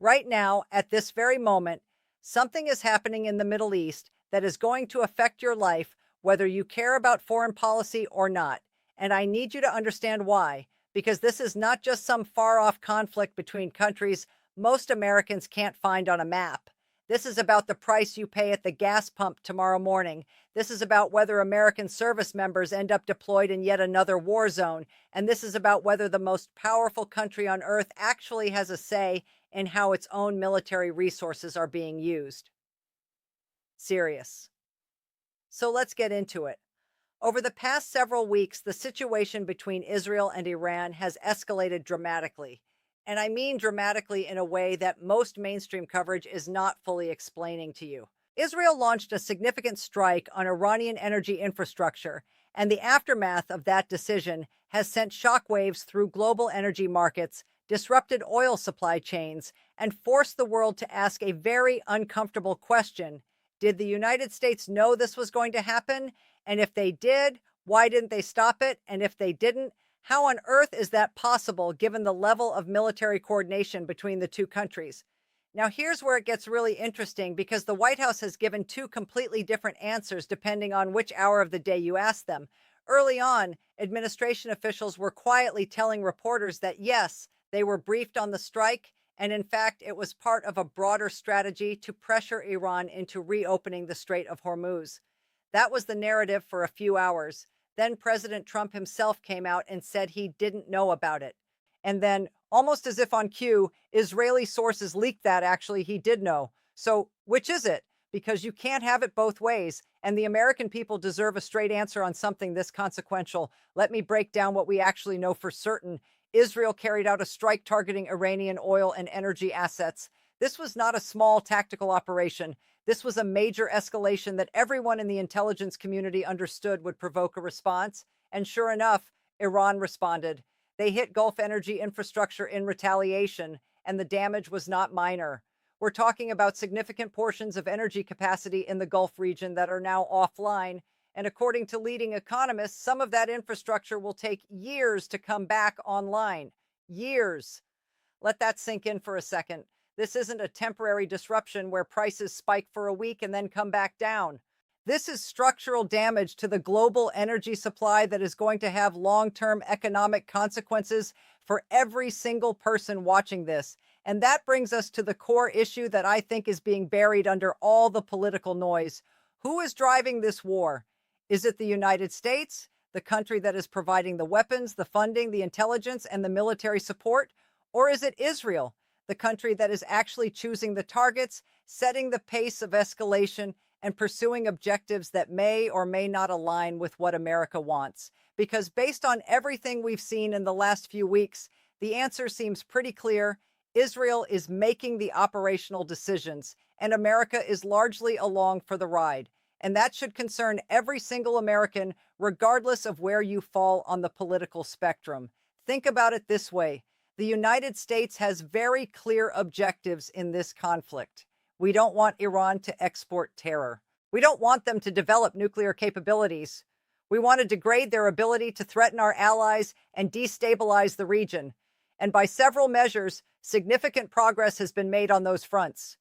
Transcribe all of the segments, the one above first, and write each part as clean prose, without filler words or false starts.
Right now, at this very moment, something is happening in the Middle East that is going to affect your life, whether you care about foreign policy or not. And I need you to understand why, because this is not just some far off conflict between countries most Americans can't find on a map. This is about the price you pay at the gas pump tomorrow morning. This is about whether American service members end up deployed in yet another war zone. And this is about whether the most powerful country on earth actually has a say in how its own military resources are being used. Serious. So let's get into it. Over the past several weeks, the situation between Israel and Iran has escalated dramatically. And I mean dramatically in a way that most mainstream coverage is not fully explaining to you. Israel launched a significant strike on Iranian energy infrastructure, and the aftermath of that decision has sent shockwaves through global energy markets, disrupted oil supply chains, and forced the world to ask a very uncomfortable question. Did the United States know this was going to happen? And if they did, why didn't they stop it? And if they didn't, how on earth is that possible given the level of military coordination between the two countries? Now, here's where it gets really interesting because the White House has given two completely different answers depending on which hour of the day you ask them. Early on, administration officials were quietly telling reporters that yes, they were briefed on the strike, and in fact, it was part of a broader strategy to pressure Iran into reopening the Strait of Hormuz. That was the narrative for a few hours. Then President Trump himself came out and said he didn't know about it. And then, almost as if on cue, Israeli sources leaked that actually he did know. So, which is it? Because you can't have it both ways. And the American people deserve a straight answer on something this consequential. Let me break down what we actually know for certain. Israel carried out a strike targeting Iranian oil and energy assets. This was not a small tactical operation. This was a major escalation that everyone in the intelligence community understood would provoke a response. And sure enough, Iran responded. They hit Gulf energy infrastructure in retaliation, and the damage was not minor. We're talking about significant portions of energy capacity in the Gulf region that are now offline. And according to leading economists, some of that infrastructure will take years to come back online. Years. Let that sink in for a second. This isn't a temporary disruption where prices spike for a week and then come back down. This is structural damage to the global energy supply that is going to have long-term economic consequences for every single person watching this. And that brings us to the core issue that I think is being buried under all the political noise. Who is driving this war? Is it the United States, the country that is providing the weapons, the funding, the intelligence, and the military support? Or is it Israel, the country that is actually choosing the targets, setting the pace of escalation, and pursuing objectives that may or may not align with what America wants? Because based on everything we've seen in the last few weeks, the answer seems pretty clear. Israel is making the operational decisions, and America is largely along for the ride. And that should concern every single American, regardless of where you fall on the political spectrum. Think about it this way. The United States has very clear objectives in this conflict. We don't want Iran to export terror. We don't want them to develop nuclear capabilities. We want to degrade their ability to threaten our allies and destabilize the region. And by several measures, significant progress has been made on those fronts.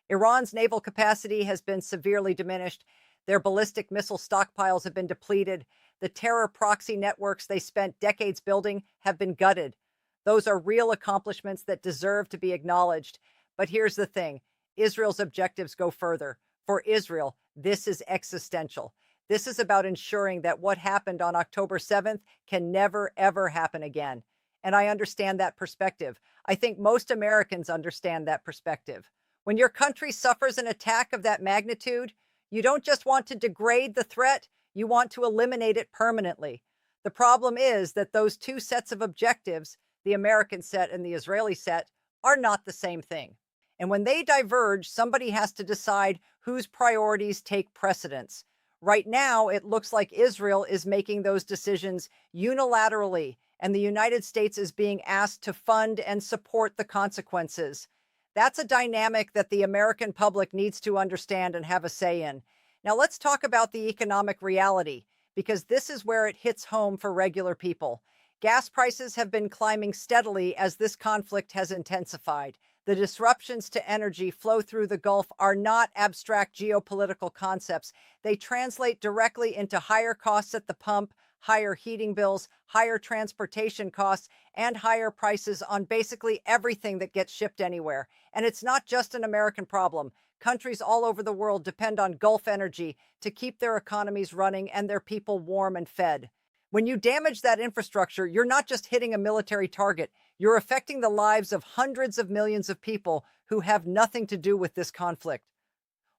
Iran's naval capacity has been severely diminished. Their ballistic missile stockpiles have been depleted. The terror proxy networks they spent decades building have been gutted. Those are real accomplishments that deserve to be acknowledged. But here's the thing. Israel's objectives go further. For Israel, this is existential. This is about ensuring that what happened on October 7th can never, ever happen again. And I understand that perspective. I think most Americans understand that perspective. When your country suffers an attack of that magnitude, you don't just want to degrade the threat, you want to eliminate it permanently. The problem is that those two sets of objectives, the American set and the Israeli set, are not the same thing. And when they diverge, somebody has to decide whose priorities take precedence. Right now, it looks like Israel is making those decisions unilaterally, and the United States is being asked to fund and support the consequences. That's a dynamic that the American public needs to understand and have a say in. Now, let's talk about the economic reality, because this is where it hits home for regular people. Gas prices have been climbing steadily as this conflict has intensified. The The disruptions to energy flow through the Gulf are not abstract geopolitical concepts. They translate directly into higher costs at the pump, higher heating bills, higher transportation costs, and higher prices on basically everything that gets shipped anywhere. And it's not just an American problem. Countries all over the world depend on Gulf energy to keep their economies running and their people warm and fed. When you damage that infrastructure, you're not just hitting a military target, you're affecting the lives of hundreds of millions of people who have nothing to do with this conflict.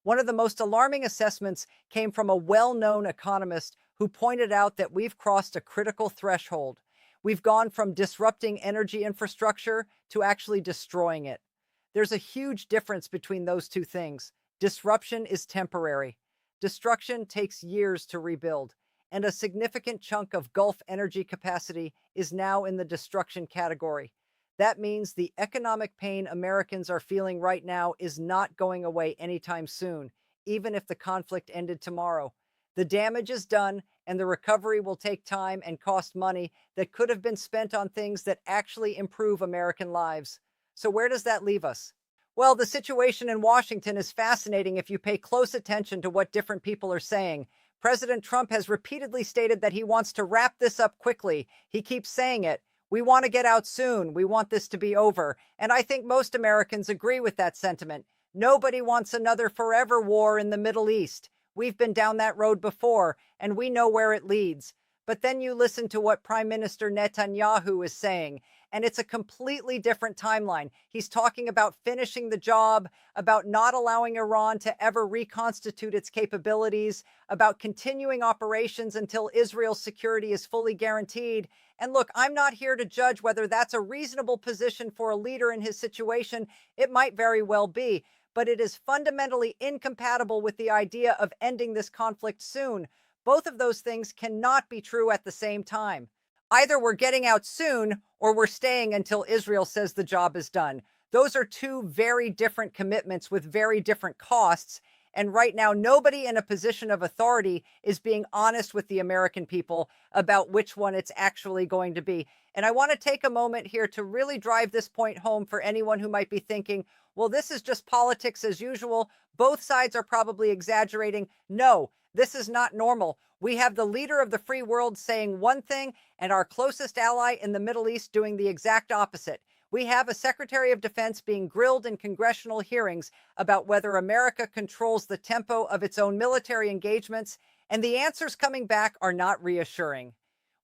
One of the most alarming assessments came from a well-known economist who pointed out that we've crossed a critical threshold. We've gone from disrupting energy infrastructure to actually destroying it. There's a huge difference between those two things. Disruption is temporary. Destruction takes years to rebuild, and a significant chunk of Gulf energy capacity is now in the destruction category. That means the economic pain Americans are feeling right now is not going away anytime soon, even if the conflict ended tomorrow. The damage is done, and the recovery will take time and cost money that could have been spent on things that actually improve American lives. So where does that leave us? Well, the situation in Washington is fascinating if you pay close attention to what different people are saying. President Trump has repeatedly stated that he wants to wrap this up quickly. He keeps saying it. We want to get out soon. We want this to be over. And I think most Americans agree with that sentiment. Nobody wants another forever war in the Middle East. We've been down that road before, and we know where it leads. But then you listen to what Prime Minister Netanyahu is saying, and it's a completely different timeline. He's talking about finishing the job, about not allowing Iran to ever reconstitute its capabilities, about continuing operations until Israel's security is fully guaranteed. And look, I'm not here to judge whether that's a reasonable position for a leader in his situation. It might very well be, but it is fundamentally incompatible with the idea of ending this conflict soon. Both of those things cannot be true at the same time. Either we're getting out soon or we're staying until Israel says the job is done. Those are two very different commitments with very different costs. And right now, nobody in a position of authority is being honest with the American people about which one it's actually going to be. And I want to take a moment here to really drive this point home for anyone who might be thinking, well, this is just politics as usual. Both sides are probably exaggerating. No, this is not normal. We have the leader of the free world saying one thing and our closest ally in the Middle East doing the exact opposite. We have a Secretary of Defense being grilled in congressional hearings about whether America controls the tempo of its own military engagements, and the answers coming back are not reassuring.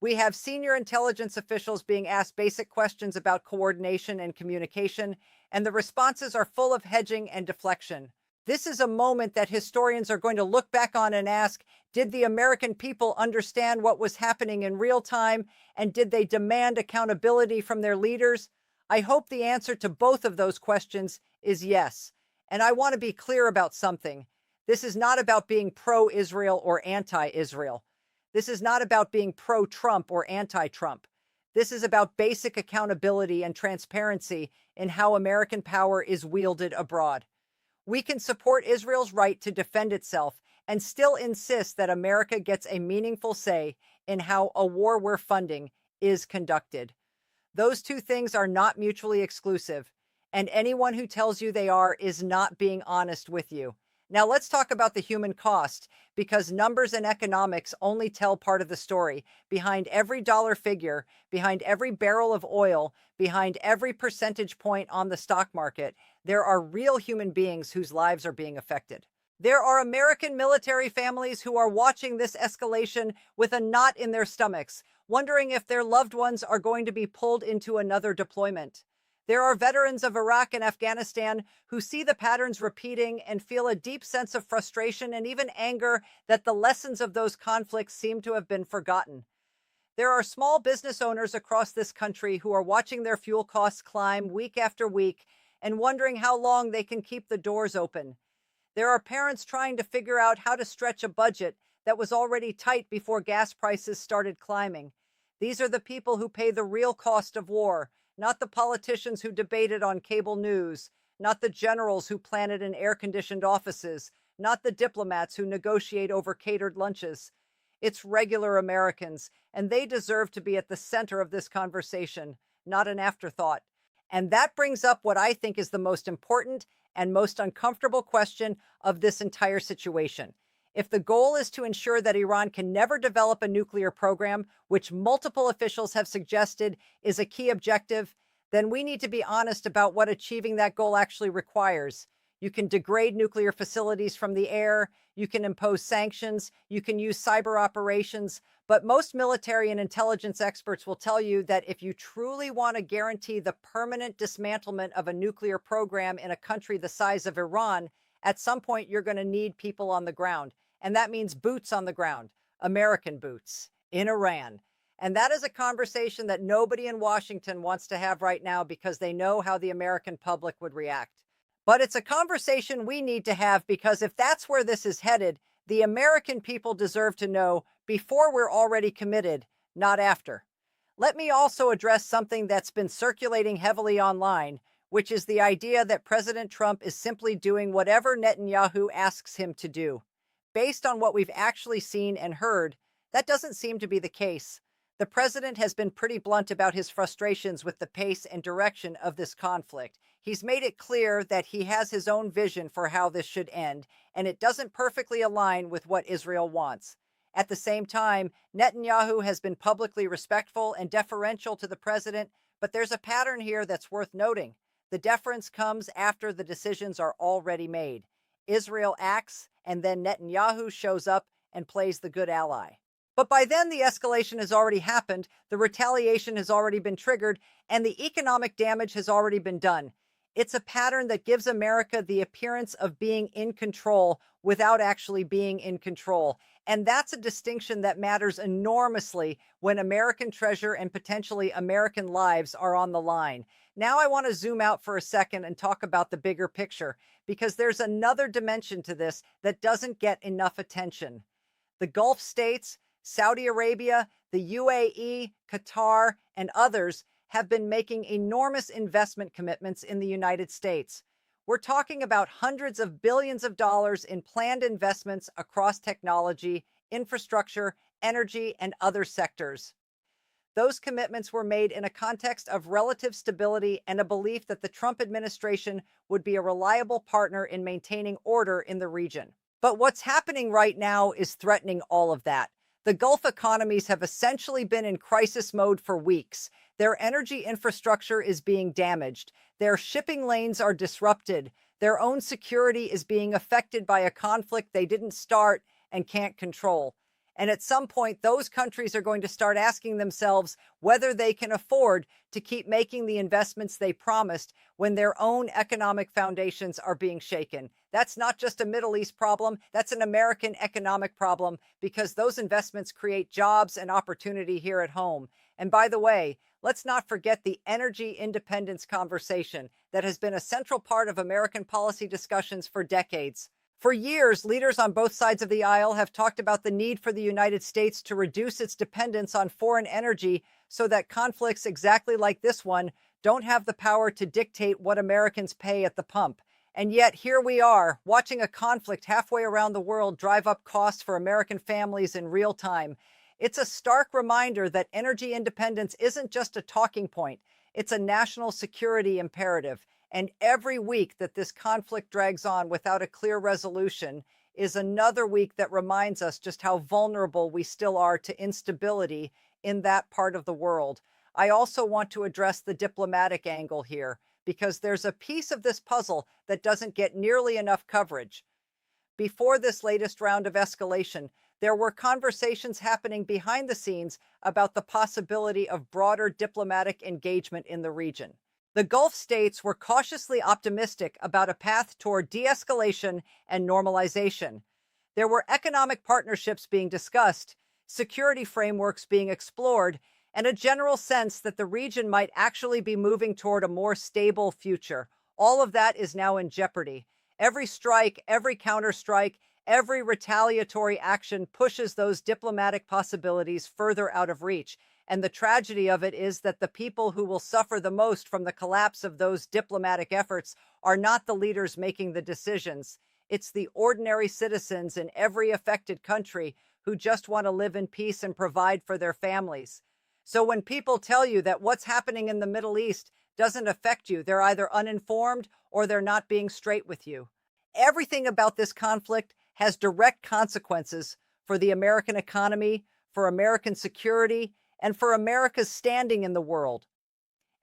We have senior intelligence officials being asked basic questions about coordination and communication, and the responses are full of hedging and deflection. This is a moment that historians are going to look back on and ask, did the American people understand what was happening in real time, and did they demand accountability from their leaders? I hope the answer to both of those questions is yes. And I want to be clear about something. This is not about being pro-Israel or anti-Israel. This is not about being pro-Trump or anti-Trump. This is about basic accountability and transparency in how American power is wielded abroad. We can support Israel's right to defend itself and still insist that America gets a meaningful say in how a war we're funding is conducted. Those two things are not mutually exclusive, and anyone who tells you they are is not being honest with you. Now let's talk about the human cost, because numbers and economics only tell part of the story. Behind every dollar figure, behind every barrel of oil, behind every percentage point on the stock market, there are real human beings whose lives are being affected. There are American military families who are watching this escalation with a knot in their stomachs, wondering if their loved ones are going to be pulled into another deployment. There are veterans of Iraq and Afghanistan who see the patterns repeating and feel a deep sense of frustration and even anger that the lessons of those conflicts seem to have been forgotten. There are small business owners across this country who are watching their fuel costs climb week after week and wondering how long they can keep the doors open. There are parents trying to figure out how to stretch a budget that was already tight before gas prices started climbing. These are the people who pay the real cost of war, not the politicians who debate it on cable news, not the generals who plan it in air-conditioned offices, not the diplomats who negotiate over catered lunches. It's regular Americans, and they deserve to be at the center of this conversation, not an afterthought. And that brings up what I think is the most important and most uncomfortable question of this entire situation. If the goal is to ensure that Iran can never develop a nuclear program, which multiple officials have suggested is a key objective, then we need to be honest about what achieving that goal actually requires. You can degrade nuclear facilities from the air, you can impose sanctions, you can use cyber operations, but most military and intelligence experts will tell you that if you truly want to guarantee the permanent dismantlement of a nuclear program in a country the size of Iran, at some point you're going to need people on the ground. And that means boots on the ground, American boots in Iran. And that is a conversation that nobody in Washington wants to have right now because they know how the American public would react. But it's a conversation we need to have because if that's where this is headed, the American people deserve to know before we're already committed, not after. Let me also address something that's been circulating heavily online, which is the idea that President Trump is simply doing whatever Netanyahu asks him to do. Based on what we've actually seen and heard, that doesn't seem to be the case. The president has been pretty blunt about his frustrations with the pace and direction of this conflict. He's made it clear that he has his own vision for how this should end, and it doesn't perfectly align with what Israel wants. At the same time, Netanyahu has been publicly respectful and deferential to the president, but there's a pattern here that's worth noting. The deference comes after the decisions are already made. Israel acts, and then Netanyahu shows up and plays the good ally. But by then, the escalation has already happened, the retaliation has already been triggered, and the economic damage has already been done. It's a pattern that gives America the appearance of being in control without actually being in control. And that's a distinction that matters enormously when American treasure and potentially American lives are on the line. Now I want to zoom out for a second and talk about the bigger picture, because there's another dimension to this that doesn't get enough attention. The Gulf states, Saudi Arabia, the UAE, Qatar, and others have been making enormous investment commitments in the United States. We're talking about hundreds of billions of dollars in planned investments across technology, infrastructure, energy, and other sectors. Those commitments were made in a context of relative stability and a belief that the Trump administration would be a reliable partner in maintaining order in the region. But what's happening right now is threatening all of that. The Gulf economies have essentially been in crisis mode for weeks. Their energy infrastructure is being damaged. Their shipping lanes are disrupted. Their own security is being affected by a conflict they didn't start and can't control. And at some point, those countries are going to start asking themselves whether they can afford to keep making the investments they promised when their own economic foundations are being shaken. That's not just a Middle East problem. That's an American economic problem because those investments create jobs and opportunity here at home. And by the way, let's not forget the energy independence conversation that has been a central part of American policy discussions for decades. For years, leaders on both sides of the aisle have talked about the need for the United States to reduce its dependence on foreign energy so that conflicts exactly like this one don't have the power to dictate what Americans pay at the pump. And yet here we are, watching a conflict halfway around the world drive up costs for American families in real time. It's a stark reminder that energy independence isn't just a talking point. It's a national security imperative. And every week that this conflict drags on without a clear resolution is another week that reminds us just how vulnerable we still are to instability in that part of the world. I also want to address the diplomatic angle here, because there's a piece of this puzzle that doesn't get nearly enough coverage. Before this latest round of escalation, there were conversations happening behind the scenes about the possibility of broader diplomatic engagement in the region. The Gulf states were cautiously optimistic about a path toward de-escalation and normalization. There were economic partnerships being discussed, security frameworks being explored, and a general sense that the region might actually be moving toward a more stable future. All of that is now in jeopardy. Every strike, every counterstrike, every retaliatory action pushes those diplomatic possibilities further out of reach. And the tragedy of it is that the people who will suffer the most from the collapse of those diplomatic efforts are not the leaders making the decisions. It's the ordinary citizens in every affected country who just want to live in peace and provide for their families. So when people tell you that what's happening in the Middle East doesn't affect you. They're either uninformed or they're not being straight with you. Everything about this conflict has direct consequences for the American economy, for American security, and for America's standing in the world.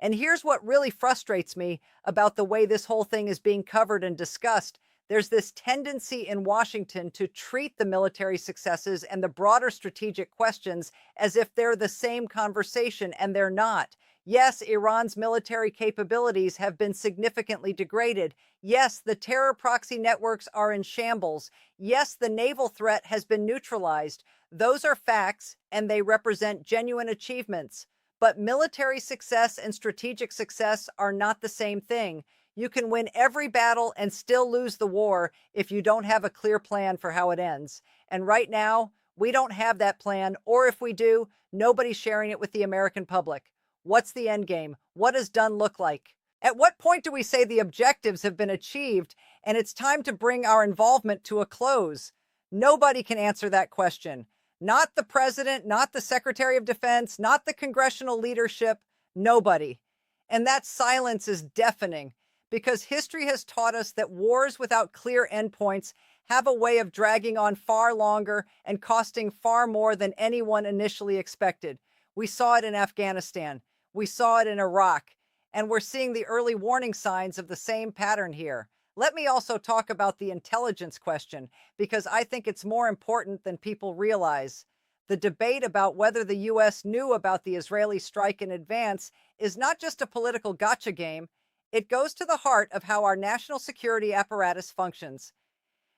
And here's what really frustrates me about the way this whole thing is being covered and discussed. There's this tendency in Washington to treat the military successes and the broader strategic questions as if they're the same conversation, and they're not. Yes, Iran's military capabilities have been significantly degraded. Yes, the terror proxy networks are in shambles. Yes, the naval threat has been neutralized. Those are facts, and they represent genuine achievements. But military success and strategic success are not the same thing. You can win every battle and still lose the war if you don't have a clear plan for how it ends. And right now, we don't have that plan, or if we do, nobody's sharing it with the American public. What's the end game? What does done look like? At what point do we say the objectives have been achieved and it's time to bring our involvement to a close? Nobody can answer that question. Not the president, not the Secretary of Defense, not the congressional leadership, nobody. And that silence is deafening, because history has taught us that wars without clear endpoints have a way of dragging on far longer and costing far more than anyone initially expected. We saw it in Afghanistan. We saw it in Iraq. And we're seeing the early warning signs of the same pattern here. Let me also talk about the intelligence question, because I think it's more important than people realize. The debate about whether the U.S. knew about the Israeli strike in advance is not just a political gotcha game. It goes to the heart of how our national security apparatus functions.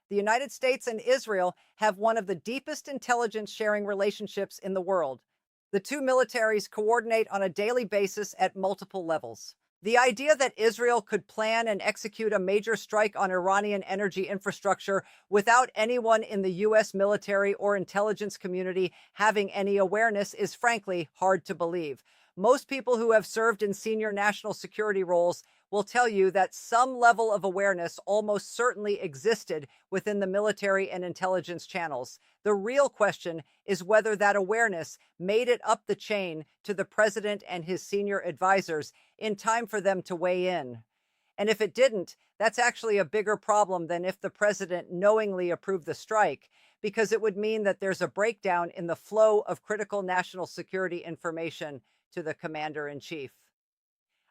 The United States and Israel have one of the deepest intelligence sharing relationships in the world. The two militaries coordinate on a daily basis at multiple levels. The idea that Israel could plan and execute a major strike on Iranian energy infrastructure without anyone in the U.S. military or intelligence community having any awareness is frankly hard to believe. Most people who have served in senior national security roles will tell you that some level of awareness almost certainly existed within the military and intelligence channels. The real question is whether that awareness made it up the chain to the president and his senior advisors in time for them to weigh in. And if it didn't, that's actually a bigger problem than if the president knowingly approved the strike, because it would mean that there's a breakdown in the flow of critical national security information to the commander-in-chief.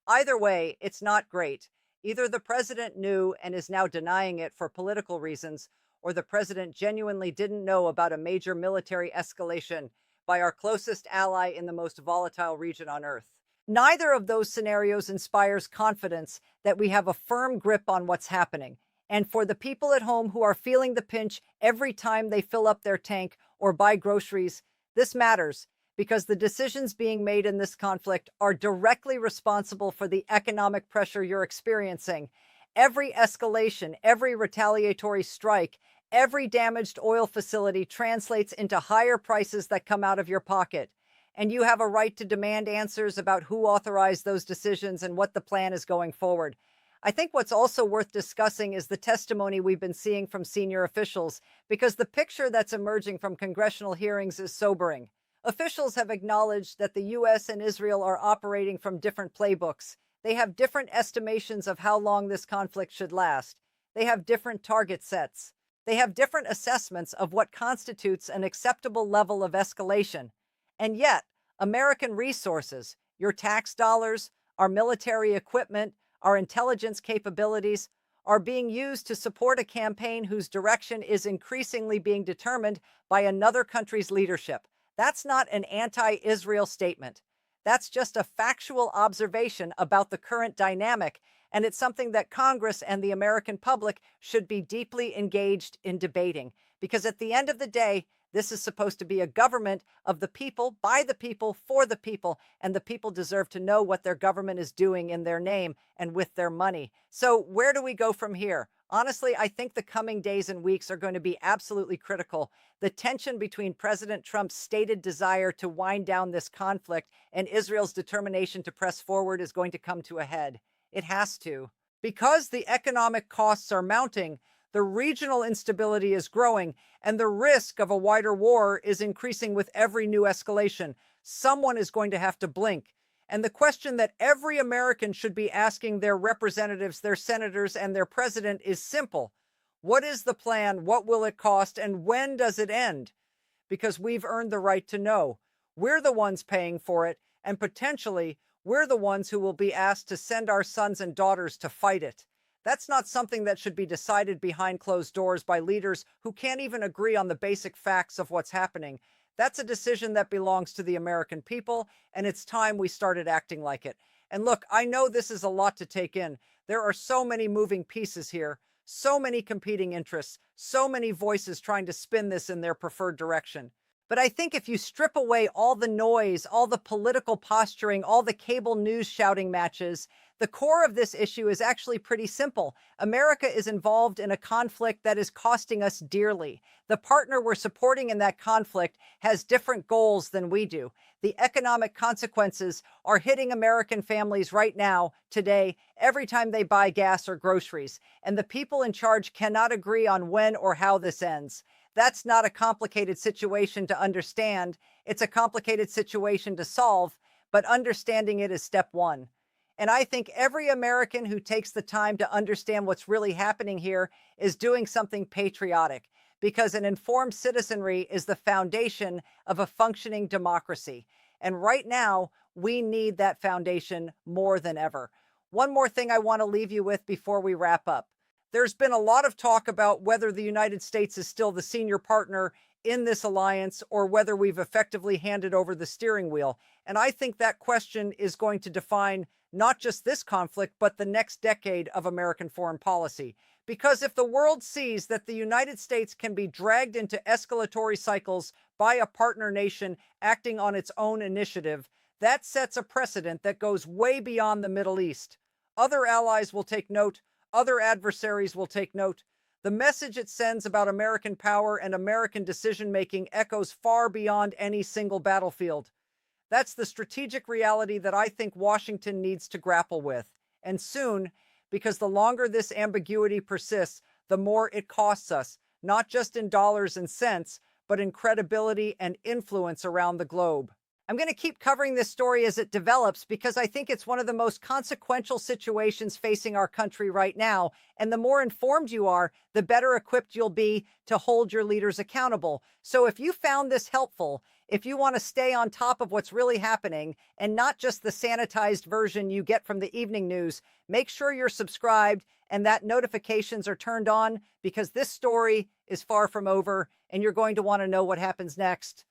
Either way, it's not great. Either the president knew and is now denying it for political reasons, or the president genuinely didn't know about a major military escalation by our closest ally in the most volatile region on Earth. Neither of those scenarios inspires confidence that we have a firm grip on what's happening. And for the people at home who are feeling the pinch every time they fill up their tank or buy groceries, this matters, because the decisions being made in this conflict are directly responsible for the economic pressure you're experiencing. Every escalation, every retaliatory strike, every damaged oil facility translates into higher prices that come out of your pocket. And you have a right to demand answers about who authorized those decisions and what the plan is going forward. I think what's also worth discussing is the testimony we've been seeing from senior officials, because the picture that's emerging from congressional hearings is sobering. Officials have acknowledged that the U.S. and Israel are operating from different playbooks. They have different estimations of how long this conflict should last. They have different target sets. They have different assessments of what constitutes an acceptable level of escalation. And yet, American resources, your tax dollars, our military equipment, our intelligence capabilities, are being used to support a campaign whose direction is increasingly being determined by another country's leadership. That's not an anti-Israel statement. That's just a factual observation about the current dynamic, and it's something that Congress and the American public should be deeply engaged in debating, because at the end of the day, this is supposed to be a government of the people, by the people, for the people, and the people deserve to know what their government is doing in their name and with their money. So where do we go from here? Honestly, I think the coming days and weeks are going to be absolutely critical. The tension between President Trump's stated desire to wind down this conflict and Israel's determination to press forward is going to come to a head. It has to. Because the economic costs are mounting, the regional instability is growing, and the risk of a wider war is increasing with every new escalation. Someone is going to have to blink. And the question that every American should be asking their representatives, their senators, and their president is simple. What is the plan? What will it cost? And when does it end? Because we've earned the right to know. We're the ones paying for it, and potentially we're the ones who will be asked to send our sons and daughters to fight it. That's not something that should be decided behind closed doors by leaders who can't even agree on the basic facts of what's happening. That's a decision that belongs to the American people, and it's time we started acting like it. And look, I know this is a lot to take in. There are so many moving pieces here, so many competing interests, so many voices trying to spin this in their preferred direction. But I think if you strip away all the noise, all the political posturing, all the cable news shouting matches, the core of this issue is actually pretty simple. America is involved in a conflict that is costing us dearly. The partner we're supporting in that conflict has different goals than we do. The economic consequences are hitting American families right now, today, every time they buy gas or groceries. And the people in charge cannot agree on when or how this ends. That's not a complicated situation to understand. It's a complicated situation to solve, but understanding it is step one. And I think every American who takes the time to understand what's really happening here is doing something patriotic, because an informed citizenry is the foundation of a functioning democracy. And right now, we need that foundation more than ever. One more thing I want to leave you with before we wrap up. There's been a lot of talk about whether the United States is still the senior partner in this alliance or whether we've effectively handed over the steering wheel. And I think that question is going to define not just this conflict, but the next decade of American foreign policy. Because if the world sees that the United States can be dragged into escalatory cycles by a partner nation acting on its own initiative, that sets a precedent that goes way beyond the Middle East. Other allies will take note. Other adversaries will take note. The message it sends about American power and American decision-making echoes far beyond any single battlefield. That's the strategic reality that I think Washington needs to grapple with. And soon, because the longer this ambiguity persists, the more it costs us, not just in dollars and cents, but in credibility and influence around the globe. I'm going to keep covering this story as it develops because I think it's one of the most consequential situations facing our country right now. And the more informed you are, the better equipped you'll be to hold your leaders accountable. So if you found this helpful, if you want to stay on top of what's really happening and not just the sanitized version you get from the evening news, make sure you're subscribed and that notifications are turned on, because this story is far from over and you're going to want to know what happens next.